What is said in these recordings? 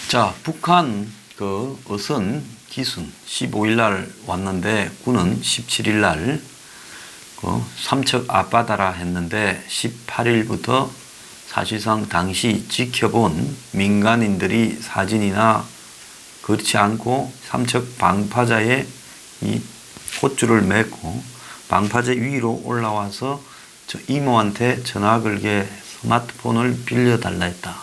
자, 북한 그 어선 기순 15일 날 왔는데 군은 17일 날 삼척 앞바다라 했는데 18일부터 사실상 당시 지켜본 민간인들이 사진이나 그렇지 않고 삼척 방파제에 이 호줄을 맺고 방파제 위로 올라와서 저 이모한테 전화 걸게 스마트폰을 빌려달라 했다.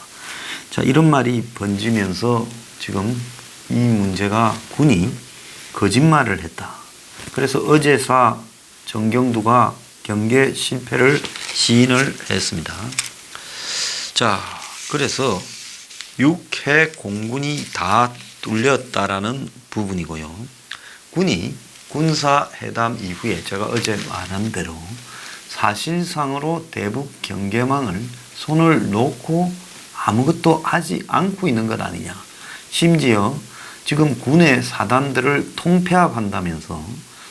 자, 이런 말이 번지면서 지금 이 문제가 군이 거짓말을 했다. 그래서 어제사 정경두가 경계 실패를 시인을 했습니다. 자, 그래서 6해 공군이 다 뚫렸다라는 부분이고요. 군이 군사회담 이후에 제가 어제 말한 대로 사실상으로 대북 경계망을 손을 놓고 아무것도 하지 않고 있는 것 아니냐. 심지어 지금 군의 사단들을 통폐합한다면서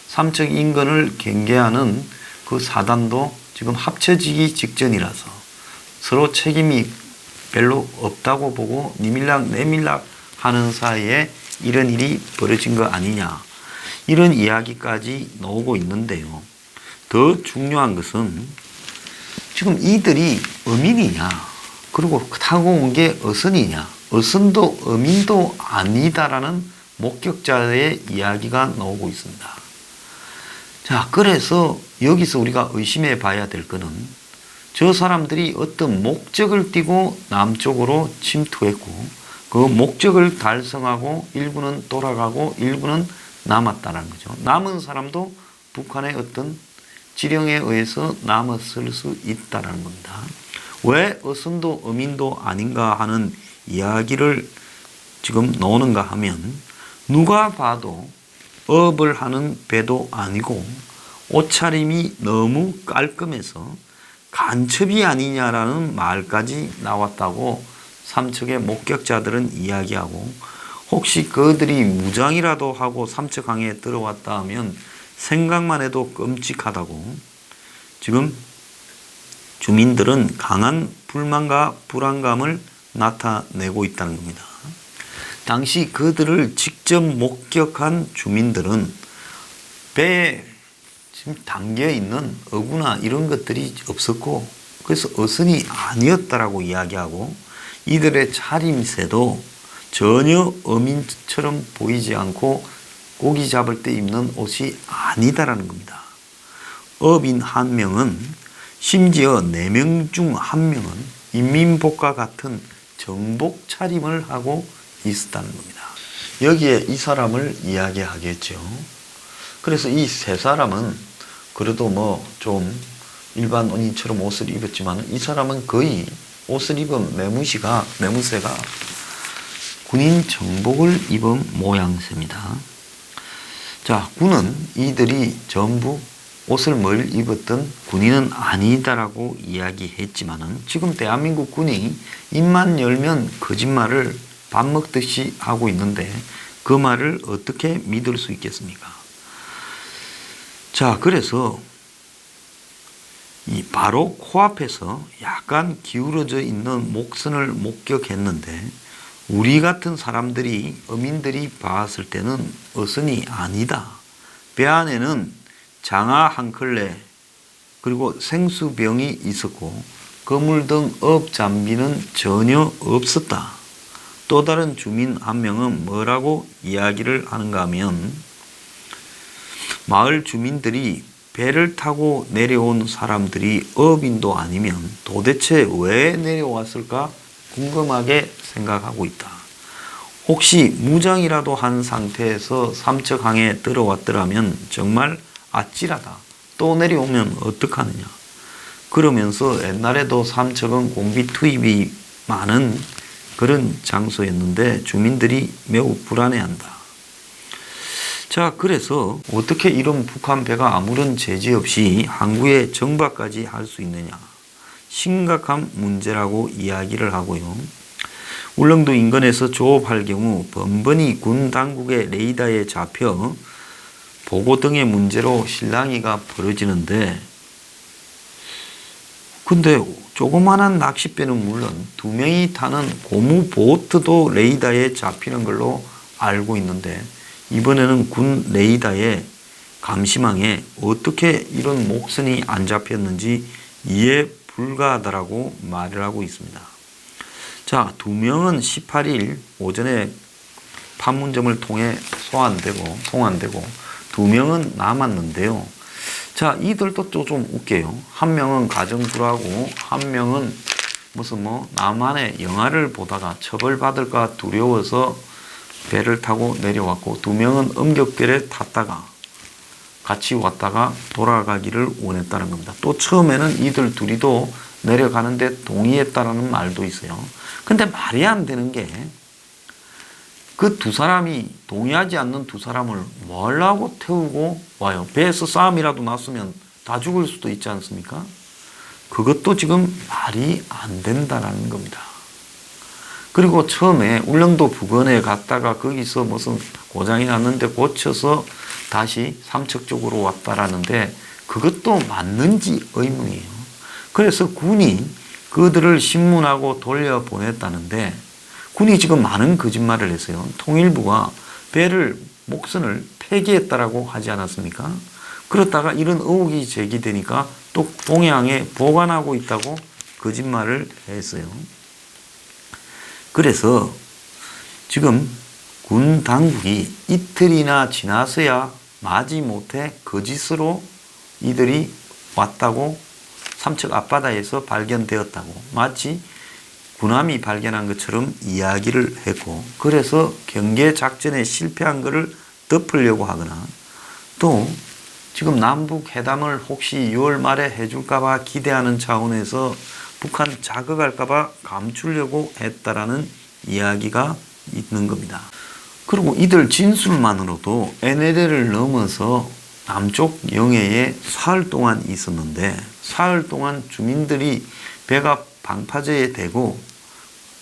삼척 인근을 경계하는 그 사단도 지금 합쳐지기 직전이라서 서로 책임이 별로 없다고 보고 니밀락 내밀락 하는 사이에 이런 일이 벌어진 거 아니냐. 이런 이야기까지 나오고 있는데요. 더 중요한 것은 지금 이들이 어민이냐, 그리고 타고 온 게 어선이냐, 어선도 어민도 아니다라는 목격자의 이야기가 나오고 있습니다. 자, 그래서 여기서 우리가 의심해 봐야 될 거는 저 사람들이 어떤 목적을 띠고 남쪽으로 침투했고 그 목적을 달성하고 일부는 돌아가고 일부는 남았다는 거죠. 남은 사람도 북한의 어떤 지령에 의해서 남았을 수 있다는 겁니다. 왜 어선도 어민도 아닌가 하는 이야기를 지금 나오는가 하면 누가 봐도 업을 하는 배도 아니고 옷차림이 너무 깔끔해서 간첩이 아니냐라는 말까지 나왔다고 삼척의 목격자들은 이야기하고, 혹시 그들이 무장이라도 하고 삼척항에 들어왔다 하면 생각만 해도 끔찍하다고 지금 주민들은 강한 불만과 불안감을 나타내고 있다는 겁니다. 당시 그들을 직접 목격한 주민들은 배에 지금 담겨 있는 어구나 이런 것들이 없었고 그래서 어선이 아니었다라고 이야기하고 이들의 차림새도 전혀 어민처럼 보이지 않고 고기 잡을 때 입는 옷이 아니다라는 겁니다. 어민 한 명은 심지어 4명 중 1명은 인민복과 같은 정복 차림을 하고 있었다는 겁니다. 여기에 이 사람을 이야기하겠죠. 그래서 이 세 사람은 그래도 뭐 좀 일반 언인처럼 옷을 입었지만 이 사람은 거의 옷을 입은 매무새가 군인 정복을 입은 모양새입니다. 자, 군은 이들이 전부 옷을 뭘 입었던 군인은 아니다라고 이야기했지만은 지금 대한민국 군이 입만 열면 거짓말을 밥 먹듯이 하고 있는데 그 말을 어떻게 믿을 수 있겠습니까? 자, 그래서 이 바로 코앞에서 약간 기울어져 있는 목선을 목격했는데 우리 같은 사람들이 어민들이 봤을 때는 어선이 아니다. 배 안에는 장화 한 켤레 그리고 생수병이 있었고 거물 등 업장비는 전혀 없었다. 또 다른 주민 한 명은 뭐라고 이야기를 하는가 하면 마을 주민들이 배를 타고 내려온 사람들이 어민도 아니면 도대체 왜 내려왔을까 궁금하게 생각하고 있다. 혹시 무장이라도 한 상태에서 삼척항에 들어왔더라면 정말 아찔하다. 또 내려오면 어떡하느냐. 그러면서 옛날에도 삼척은 공비 투입이 많은 그런 장소였는데 주민들이 매우 불안해한다. 자, 그래서 어떻게 이런 북한 배가 아무런 제재 없이 항구에 정박까지 할 수 있느냐. 심각한 문제라고 이야기를 하고요. 울릉도 인근에서 조업할 경우 번번이 군 당국의 레이더에 잡혀 보고 등의 문제로 실랑이가 벌어지는데 근데 조그만한 낚싯배는 물론 2명이 타는 고무 보트도 레이더에 잡히는 걸로 알고 있는데 이번에는 군 레이더의 감시망에 어떻게 이런 목선이 안 잡혔는지 이해 불가하다라고 말을 하고 있습니다. 자, 2명은 18일 오전에 판문점을 통해 송환되고 2명은 남았는데요. 자, 이들도 또 좀 웃겨요. 한 명은 가정주라고 한 명은 무슨 남한의 영화를 보다가 처벌받을까 두려워서 배를 타고 내려왔고 2명은 음격배를 탔다가 같이 왔다가 돌아가기를 원했다는 겁니다. 또 처음에는 이들 둘이도 내려가는데 동의했다라는 말도 있어요. 근데 말이 안 되는 게 그 2사람이 동의하지 않는 2사람을 뭐라고 태우고 와요. 배에서 싸움이라도 났으면 다 죽을 수도 있지 않습니까? 그것도 지금 말이 안 된다는 겁니다. 그리고 처음에 울릉도 부근에 갔다가 거기서 무슨 고장이 났는데 고쳐서 다시 삼척 쪽으로 왔다라는데 그것도 맞는지 의문이에요. 그래서 군이 그들을 신문하고 돌려보냈다는데 군이 지금 많은 거짓말을 했어요. 통일부가 배를 목선을 폐기했다라고 하지 않았습니까? 그렇다가 이런 의혹이 제기되니까 또 동해항에 보관하고 있다고 거짓말을 했어요. 그래서 지금 군 당국이 이틀이나 지나서야 마지못해 거짓으로 이들이 왔다고 삼척 앞바다에서 발견되었다고 마치 군함이 발견한 것처럼 이야기를 했고 그래서 경계 작전에 실패한 것을 덮으려고 하거나 또 지금 남북 회담을 혹시 6월 말에 해줄까봐 기대하는 차원에서 북한 자극할까봐 감추려고 했다라는 이야기가 있는 겁니다. 그리고 이들 진술만으로도 NLL을 넘어서 남쪽 영해에 사흘 동안 있었는데 사흘 동안 주민들이 배가 방파제에 대고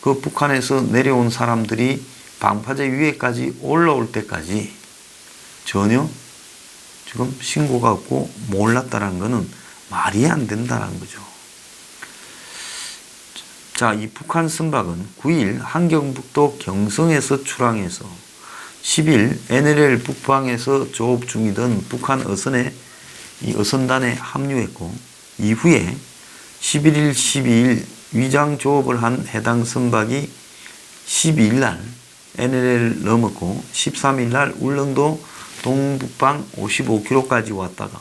그 북한에서 내려온 사람들이 방파제 위에까지 올라올 때까지 전혀 지금 신고가 없고 몰랐다는 것은 말이 안 된다는 거죠. 자, 이 북한 선박은 9일 한경북도 경성에서 출항해서 10일 NLL 북방에서 조업 중이던 북한 어선에 이 어선단에 합류했고 이후에 11일, 12일 위장 조업을 한 해당 선박이 12일 날 NLL을 넘었고 13일 날 울릉도 동북방 55km까지 왔다가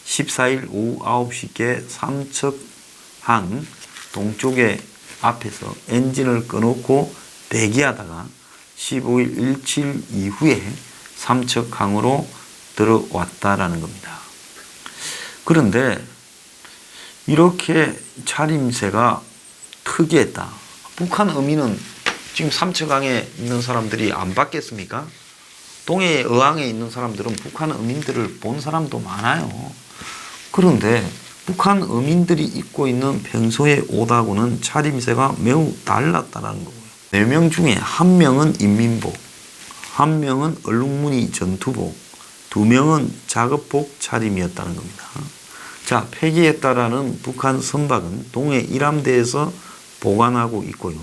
14일 오후 9시께 삼척항 동쪽에 앞에서 엔진을 꺼놓고 대기하다가 15일 일칠 이후에 삼척항으로 들어왔다라는 겁니다. 그런데 이렇게 차림새가 특이했다. 북한 어민은 지금 삼척항에 있는 사람들이 안 봤겠습니까? 동해 어항에 있는 사람들은 북한 어민들을 본 사람도 많아요. 그런데 북한 어민들이 입고 있는 평소의 옷하고는 차림새가 매우 달랐다는 거고요. 4명 중에 1명은 인민복, 1명은 얼룩무늬 전투복, 2명은 작업복 차림이었다는 겁니다. 자, 폐기했다라는 북한 선박은 동해 일함대에서 보관하고 있고요.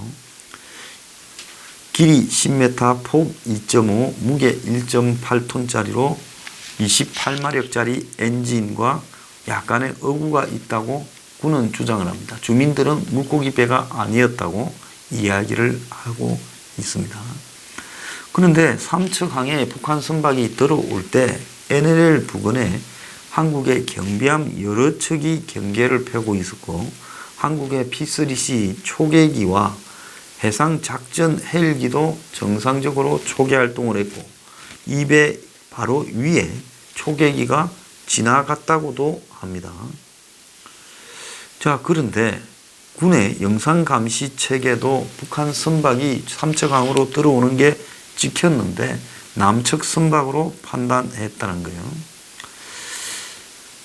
길이 10m, 폭 2.5, 무게 1.8톤짜리로 28마력짜리 엔진과 약간의 어구가 있다고 군은 주장을 합니다. 주민들은 물고기 배가 아니었다고 이야기를 하고 있습니다. 그런데 삼척항에 북한 선박이 들어올 때 NLL 부근에 한국의 경비함 여러 척이 경계를 펴고 있었고 한국의 P3C 초계기와 해상작전 헬기도 정상적으로 초계 활동을 했고 이 배 바로 위에 초계기가 지나갔다고도 합니다. 자, 그런데 군의 영상감시 체계도 북한 선박이 삼척항으로 들어오는 게 찍혔는데 남측 선박으로 판단했다는 거예요.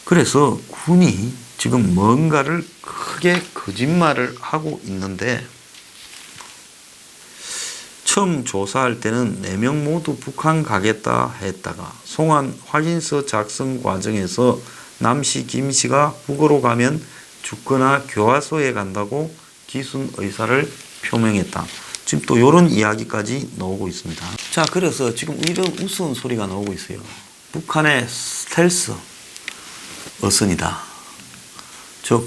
그래서 군이 지금 뭔가를 크게 거짓말을 하고 있는데 처음 조사할 때는 4명 모두 북한 가겠다 했다가 송환 확인서 작성 과정에서 남씨 김씨가 북으로 가면 죽거나 교화소에 간다고 기순 의사를 표명했다. 지금 또 이런 이야기까지 나오고 있습니다. 자, 그래서 지금 이런 우스운 소리가 나오고 있어요. 북한의 스텔스 어선이다. 즉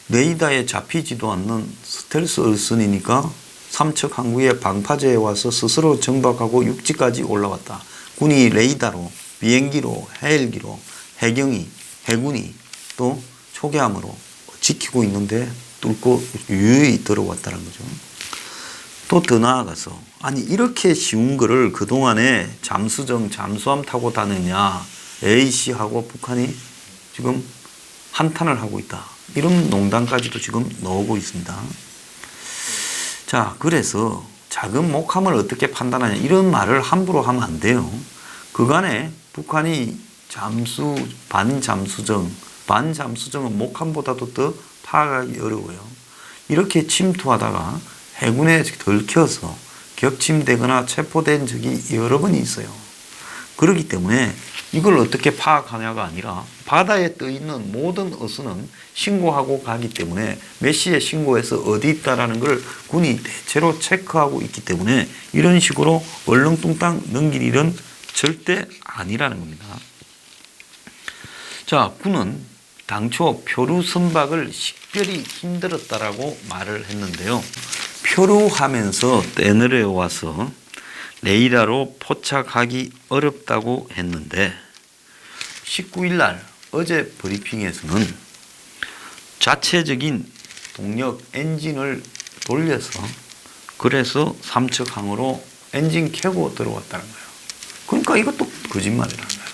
레이더에 잡히지도 않는 스텔스 어선이니까 삼척 항구의 방파제에 와서 스스로 정박하고 육지까지 올라왔다. 군이 레이더로, 비행기로, 헬기로, 해경이, 해군이 또 초계함으로 지키고 있는데 뚫고 유유히 들어왔다는 거죠. 또 더 나아가서 아니 이렇게 쉬운 거를 그동안에 잠수정, 잠수함 타고 다녔냐, A씨하고 북한이 지금 한탄을 하고 있다. 이런 농담까지도 지금 나오고 있습니다. 자, 그래서 작은 목함을 어떻게 판단하냐 이런 말을 함부로 하면 안 돼요. 그간에 북한이 반잠수정은 목함보다도 더 파악하기 어려워요. 이렇게 침투하다가 해군에 들켜서 격침되거나 체포된 적이 여러 번 있어요. 그렇기 때문에 이걸 어떻게 파악하냐가 아니라 바다에 떠 있는 모든 어선은 신고하고 가기 때문에 몇 시에 신고해서 어디 있다라는 걸 군이 대체로 체크하고 있기 때문에 이런 식으로 얼렁뚱땅 넘길 일은 절대 아니라는 겁니다. 자, 군은 당초 표류 선박을 식별이 힘들었다라고 말을 했는데요. 표류하면서 떼내려와서 레이더로 포착하기 어렵다고 했는데 19일 날 어제 브리핑에서는 자체적인 동력 엔진을 돌려서 그래서 삼척항으로 엔진 켜고 들어왔다는 거예요. 그러니까 이것도 거짓말이라는 거예요.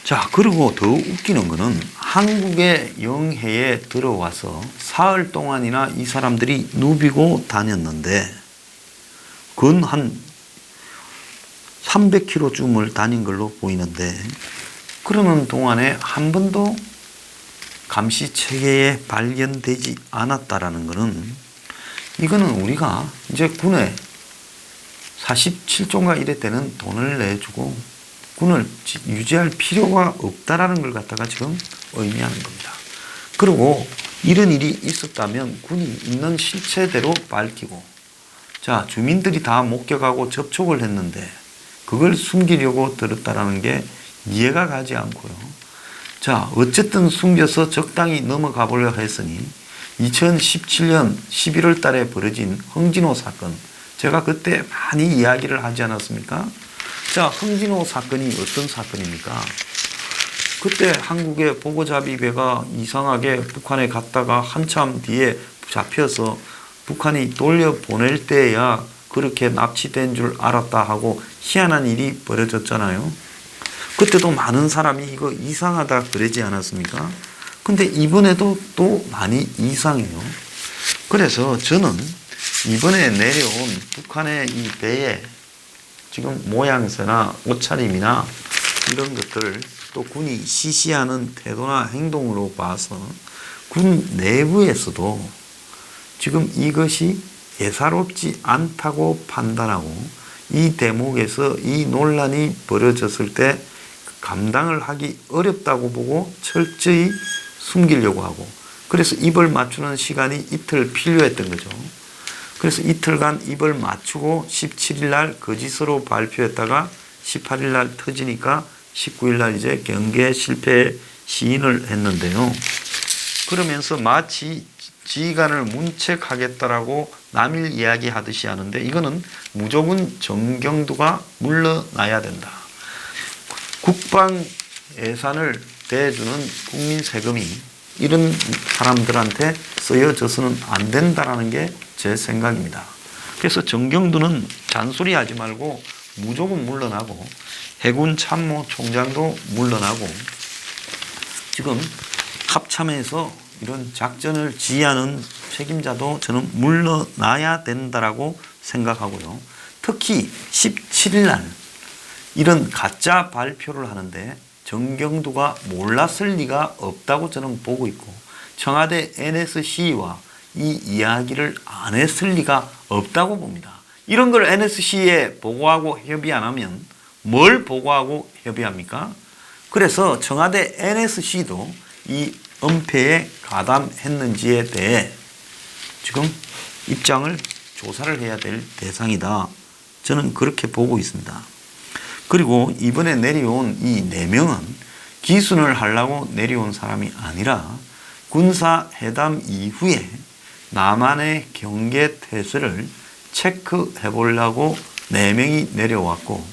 자, 그리고 더 웃기는 거는 한국의 영해에 들어와서 사흘 동안이나 이 사람들이 누비고 다녔는데 근 한 300km쯤을 다닌 걸로 보이는데 그러는 동안에 한 번도 감시 체계에 발견되지 않았다라는 것은 이거는 우리가 이제 군에 47조인가 이럴 때는 돈을 내주고 군을 유지할 필요가 없다라는 걸 갖다가 지금 의미하는 겁니다. 그리고 이런 일이 있었다면 군이 있는 실체대로 밝히고 자, 주민들이 다 목격하고 접촉을 했는데 그걸 숨기려고 들었다라는 게 이해가 가지 않고요. 자, 어쨌든 숨겨서 적당히 넘어가 보려 했으니 2017년 11월 달에 벌어진 홍진호 사건 제가 그때 많이 이야기를 하지 않았습니까? 자, 홍진호 사건이 어떤 사건입니까? 그때 한국의 보고잡이 배가 이상하게 북한에 갔다가 한참 뒤에 잡혀서 북한이 돌려보낼 때야 그렇게 납치된 줄 알았다 하고 희한한 일이 벌어졌잖아요. 그때도 많은 사람이 이거 이상하다 그러지 않았습니까? 근데 이번에도 또 많이 이상해요. 그래서 저는 이번에 내려온 북한의 이 배에 지금 모양새나 옷차림이나 이런 것들을 또 군이 시시하는 태도나 행동으로 봐서 군 내부에서도 지금 이것이 예사롭지 않다고 판단하고 이 대목에서 이 논란이 벌어졌을 때 감당을 하기 어렵다고 보고 철저히 숨기려고 하고 그래서 입을 맞추는 시간이 이틀 필요했던 거죠. 그래서 이틀간 입을 맞추고 17일 날 거짓으로 발표했다가 18일 날 터지니까 19일 날 이제 경계 실패 시인을 했는데요. 그러면서 마치 지휘관을 문책하겠다라고 남일 이야기하듯이 하는데 이거는 무조건 정경두가 물러나야 된다. 국방 예산을 대주는 국민 세금이 이런 사람들한테 쓰여져서는 안 된다라는 게 제 생각입니다. 그래서 정경두는 잔소리하지 말고 무조건 물러나고 해군 참모총장도 물러나고 지금 합참에서 이런 작전을 지휘하는 책임자도 저는 물러나야 된다라고 생각하고요. 특히 17일 날 이런 가짜 발표를 하는데 정경두가 몰랐을 리가 없다고 저는 보고 있고 청와대 NSC와 이 이야기를 안 했을 리가 없다고 봅니다. 이런 걸 NSC에 보고하고 협의 안 하면 뭘 보고하고 협의합니까? 그래서 청와대 NSC도 이 은폐에 가담했는지에 대해 지금 입장을 조사를 해야 될 대상이다. 저는 그렇게 보고 있습니다. 그리고 이번에 내려온 이 4명은 기순을 하려고 내려온 사람이 아니라 군사회담 이후에 남한의 경계태세를 체크해 보려고 4명이 내려왔고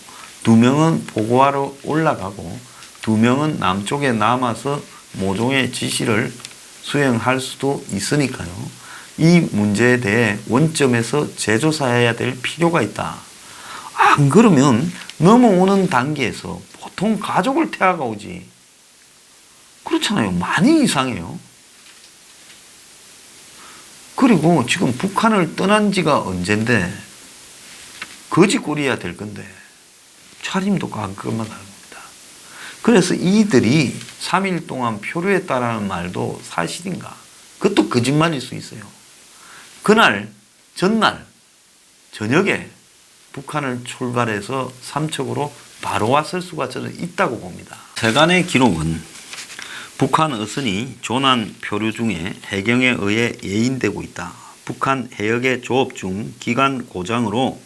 2명은 보고하러 올라가고 2명은 남쪽에 남아서 모종의 지시를 수행할 수도 있으니까요. 이 문제에 대해 원점에서 재조사해야 될 필요가 있다. 안 그러면 넘어오는 단계에서 보통 가족을 태아가 오지. 그렇잖아요. 많이 이상해요. 그리고 지금 북한을 떠난 지가 언젠데 거지꼴이야 될 건데 차림도 깜깜하다는 겁니다. 그래서 이들이 3일 동안 표류했다라는 말도 사실인가? 그것도 거짓말일 수 있어요. 그날 전날 저녁에 북한을 출발해서 삼척으로 바로 왔을 수가 저는 있다고 봅니다. 세간의 기록은 북한 어선이 조난 표류 중에 해경에 의해 예인되고 있다. 북한 해역의 조업 중 기관 고장으로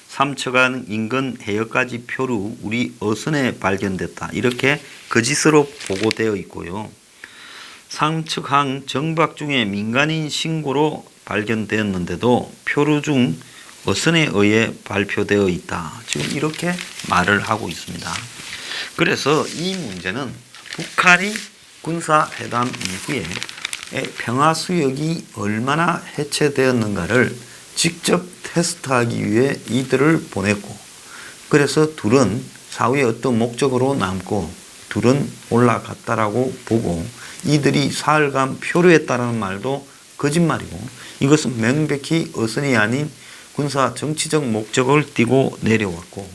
삼척안 인근 해역까지 표류 우리 어선에 발견됐다. 이렇게 거짓으로 보고되어 있고요. 삼척항 정박 중에 민간인 신고로 발견되었는데도 표류 중 어선에 의해 발표되어 있다. 지금 이렇게 말을 하고 있습니다. 그래서 이 문제는 북한이 군사회담 이후에 평화수역이 얼마나 해체되었는가를 직접 테스트하기 위해 이들을 보냈고, 그래서 둘은 사후에 어떤 목적으로 남고 둘은 올라갔다라고 보고 이들이 사흘간 표류했다는 말도 거짓말이고 이것은 명백히 어선이 아닌 군사 정치적 목적을 띠고 내려왔고,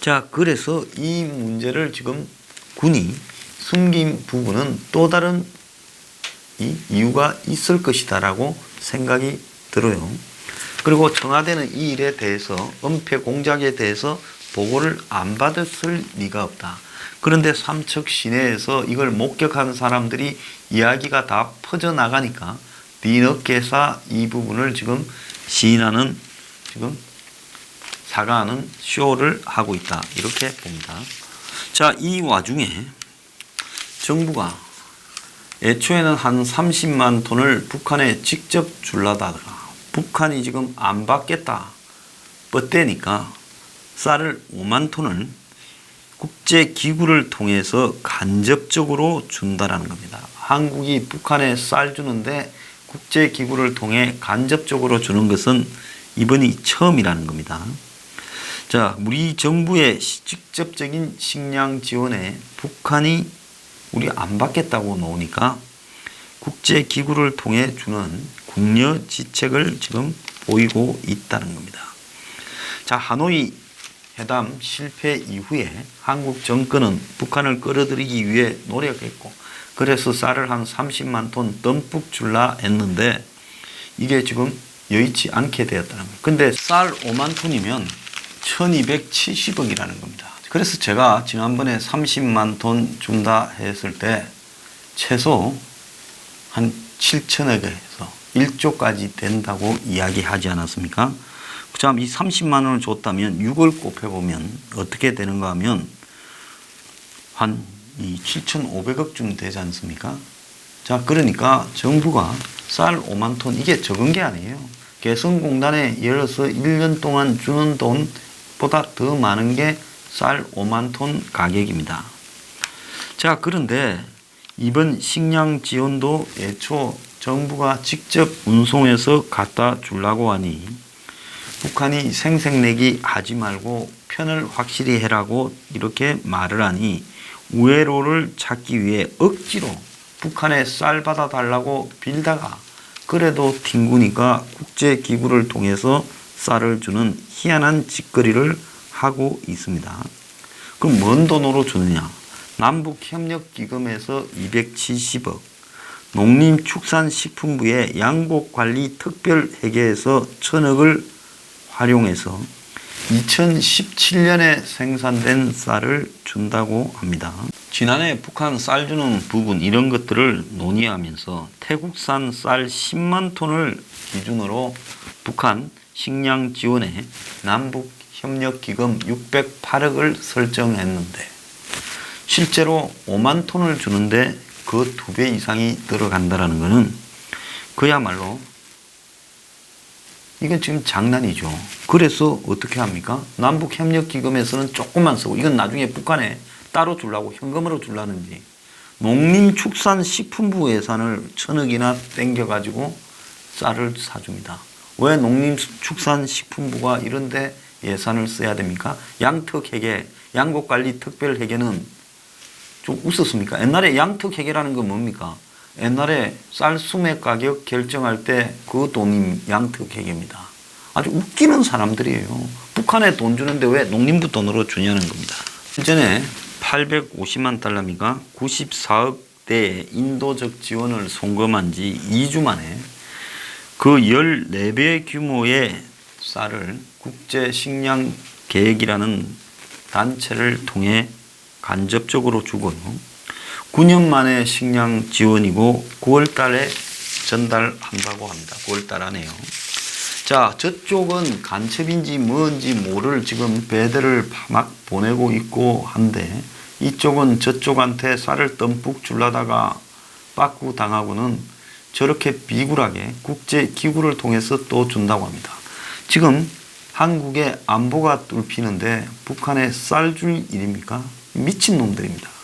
자, 그래서 이 문제를 지금 군이 숨긴 부분은 또 다른 이유가 있을 것이다라고 생각이 들어요. 그리고 청와대는 이 일에 대해서 은폐 공작에 대해서 보고를 안 받았을 리가 없다. 그런데 삼척 시내에서 이걸 목격한 사람들이 이야기가 다 퍼져나가니까 뒤늦게서 이 부분을 지금 시인하는, 지금 사과하는 쇼를 하고 있다. 이렇게 봅니다. 자, 이 와중에 정부가 애초에는 한 30만 톤을 북한에 직접 줄라다가 북한이 지금 안 받겠다 뻗대니까 쌀을 5만 톤을 국제기구를 통해서 간접적으로 준다라는 겁니다. 한국이 북한에 쌀 주는데 국제기구를 통해 간접적으로 주는 것은 이번이 처음이라는 겁니다. 자, 우리 정부의 직접적인 식량 지원에 북한이 우리 안 받겠다고 놓으니까 국제기구를 통해 주는 국려지책을 지금 보이고 있다는 겁니다. 자, 하노이 회담 실패 이후에 한국 정권은 북한을 끌어들이기 위해 노력했고, 그래서 쌀을 한 30만 톤 듬뿍 줄라 했는데 이게 지금 여의치 않게 되었다는 거예요. 근데 쌀 5만 톤이면 1270억이라는 겁니다. 그래서 제가 지난번에 30만 톤 준다 했을 때 최소 한 7천억에서 1조까지 된다고 이야기하지 않았습니까? 참, 이 30만 원을 줬다면 6을 곱해보면 어떻게 되는가 하면 한 7,500억쯤 되지 않습니까? 자, 그러니까 정부가 쌀 5만 톤, 이게 적은 게 아니에요. 개성공단에 열어서 1년 동안 주는 돈보다 더 많은 게 쌀 5만 톤 가격입니다. 자, 그런데 이번 식량 지원도 애초 정부가 직접 운송해서 갖다 주려고 하니 북한이 생색내기 하지 말고 편을 확실히 해라고 이렇게 말을 하니 우회로를 찾기 위해 억지로 북한에 쌀 받아달라고 빌다가 그래도 튕구니까 국제기구를 통해서 쌀을 주는 희한한 짓거리를 하고 있습니다. 그럼 뭔 돈으로 주느냐? 남북협력기금에서 270억, 농림축산식품부의 양곡관리특별회계에서 1000억을 활용해서 2017년에 생산된 쌀을 준다고 합니다. 지난해 북한 쌀 주는 부분 이런 것들을 논의하면서 태국산 쌀 10만 톤을 기준으로 북한 식량 지원에 남북협력기금 608억을 설정했는데 실제로 5만 톤을 주는데 그 2배 이상이 들어간다는 것은 그야말로 이건 지금 장난이죠. 그래서 어떻게 합니까? 남북협력기금에서는 조금만 쓰고 이건 나중에 북한에 따로 주려고 현금으로 주려는지 농림축산식품부 예산을 1,000억이나 땡겨가지고 쌀을 사줍니다. 왜 농림축산식품부가 이런데 예산을 써야 됩니까? 양특회계, 양곡관리특별회계는 좀 웃었습니까? 옛날에 양특회계라는 건 뭡니까? 옛날에 쌀 수매 가격 결정할 때 그 돈이 양특회계입니다. 아주 웃기는 사람들이에요. 북한에 돈 주는데 왜 농림부 돈으로 주냐는 겁니다. 실전에 850만 달러미가 94억 대의 인도적 지원을 송금한 지 2주 만에 그 14배 규모의 쌀을 국제식량계획이라는 단체를 통해 간접적으로 주고요. 9년 만에 식량 지원이고 9월 달에 전달한다고 합니다. 9월 달 안에요. 자, 저쪽은 간첩인지 뭔지 모를 지금 배들을 막 보내고 있고 한데 이쪽은 저쪽한테 쌀을 듬뿍 주려다가 빠꾸 당하고는 저렇게 비굴하게 국제기구를 통해서 또 준다고 합니다. 지금 한국의 안보가 뚫히는데 북한에 쌀 줄 일입니까? 미친놈들입니다.